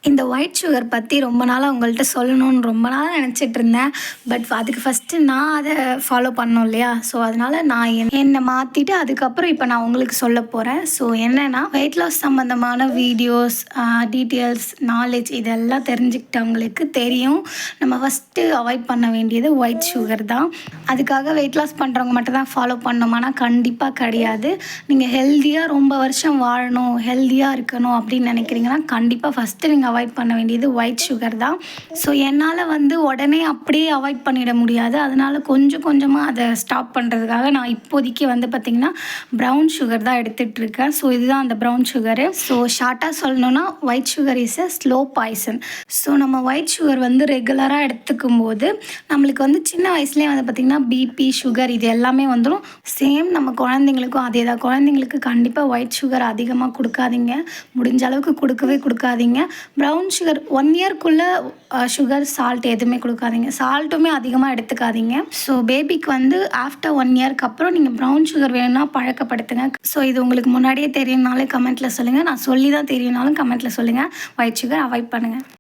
இந்த white sugar பற்றி ரொம்ப நாளாக உங்கள்கிட்ட சொல்லணும்னு ரொம்ப நாளாக நினச்சிட்டு இருந்தேன். பட் அதுக்கு ஃபஸ்ட்டு நான் அதை ஃபாலோ பண்ணணும் இல்லையா? ஸோ அதனால் நான் என்னை மாற்றிட்டு அதுக்கப்புறம் இப்போ நான் உங்களுக்கு சொல்ல போகிறேன். ஸோ என்னென்னா, வெயிட் லாஸ் சம்மந்தமான வீடியோஸ், டீட்டெயில்ஸ், நாலேஜ் இதெல்லாம் தெரிஞ்சுக்கிட்டவங்களுக்கு தெரியும். நம்ம ஃபஸ்ட்டு அவாய்ட் பண்ண வேண்டியது ஒயிட் சுகர் தான். அதுக்காக வெயிட் லாஸ் பண்ணுறவங்க மட்டும் தான் ஃபாலோ பண்ணோமானா கண்டிப்பாக கிடையாது. நீங்கள் ஹெல்த்தியாக ரொம்ப வருஷம் வாழணும், ஹெல்த்தியாக இருக்கணும் அப்படின்னு நினைக்கிறீங்கன்னா கண்டிப்பாக ஃபஸ்ட்டு நீங்கள் அவாய்ட் பண்ண வேண்டியது ஒயிட் சுகர் தான். ஸோ என்னால் உடனே அப்படியே அவாய்ட் பண்ணிட முடியாது. அதனால் கொஞ்சம் கொஞ்சமாக அதை ஸ்டாப் பண்ணுறதுக்காக நான் இப்போதைக்கு பார்த்திங்கன்னா ப்ரௌன் சுகர் தான் எடுத்துகிட்ருக்கேன். ஸோ இதுதான் அந்த ப்ரௌன் சுகரு. ஸோ ஷார்ட்டாக சொல்லணுன்னா white sugar is a slow poison. So நம்ம ஒயிட் சுகர் ரெகுலராக எடுத்துக்கும் போது நம்மளுக்கு சின்ன வயசுலேயே பார்த்திங்கன்னா பிபி, சுகர் இது எல்லாமே வந்துடும். சேம் நம்ம குழந்தைங்களுக்கும் அதே தான். குழந்தைங்களுக்கு கண்டிப்பாக ஒயிட் சுகர் அதிகமாக கொடுக்காதீங்க. முடிஞ்ச அளவுக்கு கொடுக்கவே கொடுக்காதீங்க. ப்ரௌன் சுகர் 1 இயர்க்குள்ளே சுகர், சால்ட் எதுவுமே கொடுக்காதீங்க. சால்ட்டுமே அதிகமாக எடுத்துக்காதீங்க. ஸோ பேபிக்கு ஆஃப்டர் 1 இயர்க்கு அப்புறம் நீங்கள் ப்ரௌன் சுகர் வேணும்னா பழக்கப்படுத்துங்க. ஸோ இது உங்களுக்கு முன்னாடியே தெரியும்னாலே கமெண்ட்டில் சொல்லுங்கள். நான் சொல்லி தான் தெரியும்னாலும் கமெண்ட்டில் சொல்லுங்கள். ஒயிட் சுகர் அவாய்ட் பண்ணுங்கள்.